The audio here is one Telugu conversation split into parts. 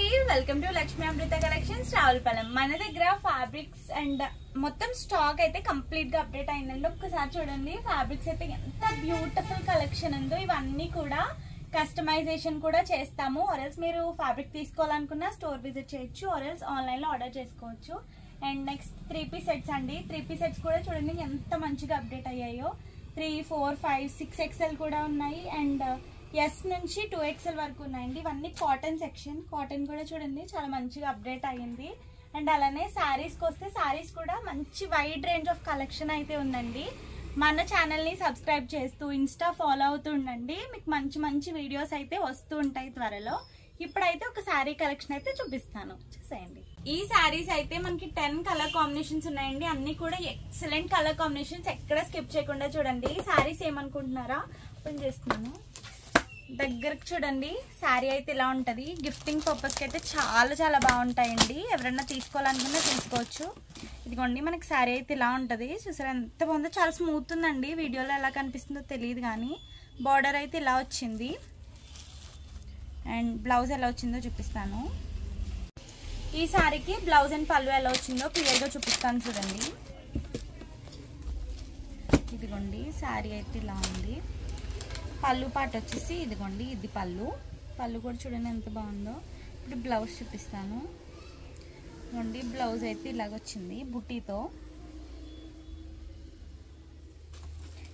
Welcome to Lakshmi Amrutha collections Ravulapalem. మన దగ్గర ఫ్యాబ్రిక్స్ అండ్ మొత్తం స్టాక్ అయితే కంప్లీట్ గా అప్డేట్ అయిందండి. ఒక్కసారి చూడండి, ఫ్యాబ్రిక్స్ అయితే ఎంత బ్యూటిఫుల్ కలెక్షన్ ఉందో. ఇవన్నీ కూడా కస్టమైజేషన్ కూడా చేస్తాము. ఆర్ఎల్స్ మీరు ఫ్యాబ్రిక్ తీసుకోవాలనుకున్నా స్టోర్ విజిట్ చేయొచ్చు, ఆర్ఎల్స్ ఆన్లైన్ లో ఆర్డర్ చేసుకోవచ్చు. అండ్ నెక్స్ట్ 3 సెట్స్ అండి. 3 సెట్స్ కూడా చూడండి ఎంత మంచిగా అప్డేట్ అయ్యాయో. 3, 4, 5, 6 XL కూడా ఉన్నాయి అండ్ ఎస్ నుంచి 2XL వరకు ఉన్నాయండి. ఇవన్నీ కాటన్ సెక్షన్. కాటన్ కూడా చూడండి చాలా మంచిగా అప్డేట్ అయ్యింది. అండ్ అలానే శారీస్కి వస్తే శారీస్ కూడా మంచి వైడ్ రేంజ్ ఆఫ్ కలెక్షన్ అయితే ఉందండి. మన ఛానల్ని సబ్స్క్రైబ్ చేస్తూ ఇన్స్టా ఫాలో అవుతూ ఉండండి. మీకు మంచి మంచి వీడియోస్ అయితే వస్తూ ఉంటాయి త్వరలో. ఇప్పుడైతే ఒక శారీ కలెక్షన్ అయితే చూపిస్తాను, చూసేయండి. ఈ శారీస్ అయితే మనకి 10 కలర్ కాంబినేషన్స్ ఉన్నాయండి. అన్ని కూడా ఎక్సలెంట్ కలర్ కాంబినేషన్స్, ఎక్కడ స్కిప్ చేయకుండా చూడండి. శారీస్ ఏమనుకుంటున్నారా, ఓపెన్ చేస్తున్నాను, దగ్గరకు చూడండి. శారీ అయితే ఇలా ఉంటది. గిఫ్టింగ్ పర్పస్ కి అయితే చాలా చాలా బాగుంటాయండి. ఎవరైనా తీసుకోవాలనుకున్నా తీసుకోవచ్చు. ఇదిగోండి, మనకి శారీ అయితే ఇలా ఉంటది. చూసారా ఎంత బాగుందో, చాలా స్మూత్ ఉందండి. వీడియోలో ఎలా కనిపిస్తుందో తెలియదు కానీ బార్డర్ అయితే ఇలా వచ్చింది. అండ్ బ్లౌజ్ ఎలా వచ్చిందో చూపిస్తాను. ఈ శారీకి బ్లౌజ్ అండ్ పళ్ళు ఎలా వచ్చిందో క్లియర్ గా చూపిస్తాను చూడండి. ఇదిగోండి, శారీ అయితే ఇలా ఉంది. పళ్ళు పాట వచ్చేసి ఇదిగోండి, ఇది పళ్ళు కూడా చూడండి ఎంత బాగుందో. ఇప్పుడు బ్లౌజ్ చూపిస్తాను. ఇదిగోండి, బ్లౌజ్ అయితే ఇలాగొచ్చింది బుట్టీతో.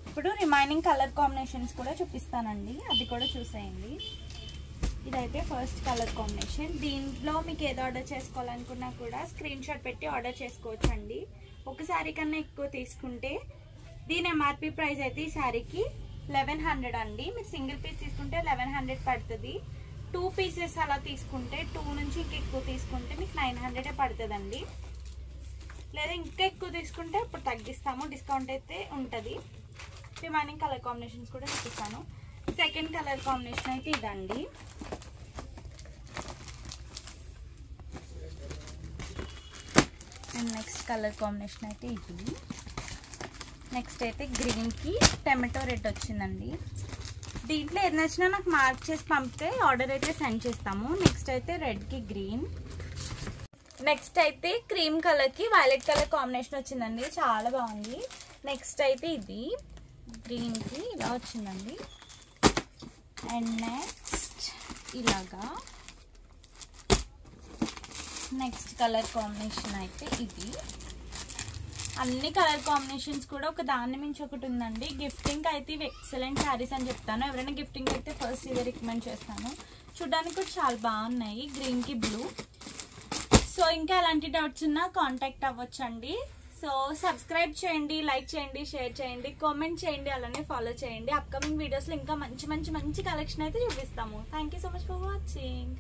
ఇప్పుడు రిమైనింగ్ కలర్ కాంబినేషన్స్ కూడా చూపిస్తానండి, అది కూడా చూసేయండి. ఇదైతే ఫస్ట్ కలర్ కాంబినేషన్. దీంట్లో మీకు ఏది ఆర్డర్ చేసుకోవాలనుకున్నా కూడా స్క్రీన్ షాట్ పెట్టి ఆర్డర్ చేసుకోవచ్చు అండి. ఒక శారీ కన్నా ఎక్కువ తీసుకుంటే దీని MRP ప్రైస్ అయితే ఈ శారీకి 1100 అండి. మీరు సింగిల్ పీస్ తీసుకుంటే 1100 పడుతుంది. 2 పీసెస్ అలా తీసుకుంటే 2 నుంచి ఇంకా ఎక్కువ తీసుకుంటే మీకు 900 పడుతుందండి. లేదా ఇంకా ఎక్కువ తీసుకుంటే ఇప్పుడు తగ్గిస్తాము, డిస్కౌంట్ అయితే ఉంటుంది. రిమైనింగ్ కలర్ కాంబినేషన్స్ కూడా చూపిస్తాను. సెకండ్ కలర్ కాంబినేషన్ అయితే ఇదండి. అండ్ నెక్స్ట్ కలర్ కాంబినేషన్ అయితే ఇది. నెక్స్ట్ అయితే గ్రీన్కి టమాటో రెడ్ వచ్చిందండి. దీంట్లో ఏది నచ్చినా నాకు మార్క్ చేసి పంపితే ఆర్డర్ అయితే సెండ్ చేస్తాము. నెక్స్ట్ అయితే రెడ్కి గ్రీన్. నెక్స్ట్ అయితే క్రీమ్ కలర్కి వైలెట్ కలర్ కాంబినేషన్ వచ్చిందండి, చాలా బాగుంది. నెక్స్ట్ అయితే ఇది గ్రీన్కి ఇలా వచ్చిందండి. అండ్ నెక్స్ట్ ఇలాగా నెక్స్ట్ కలర్ కాంబినేషన్ అయితే ఇది. అన్ని కలర్ కాంబినేషన్స్ కూడా ఒక దాన్ని మించి ఒకటి ఉందండి. గిఫ్టింగ్ అయితే ఇవి ఎక్సలెంట్ శారీస్ అని చెప్తాను. ఎవరైనా గిఫ్టింగ్ అయితే ఫస్ట్ ఇదే రికమెండ్ చేస్తాను. చూడడానికి కూడా చాలా బాగున్నాయి, గ్రీన్కి బ్లూ. సో ఇంకా ఎలాంటి డౌట్స్ ఉన్నా కాంటాక్ట్ అవ్వచ్చు అండి. సో సబ్స్క్రైబ్ చేయండి, లైక్ చేయండి, షేర్ చేయండి, కామెంట్ చేయండి, అలానే ఫాలో చేయండి. అప్కమింగ్ వీడియోస్లో ఇంకా మంచి మంచి మంచి కలెక్షన్ అయితే చూపిస్తాము. Thank you so much for watching.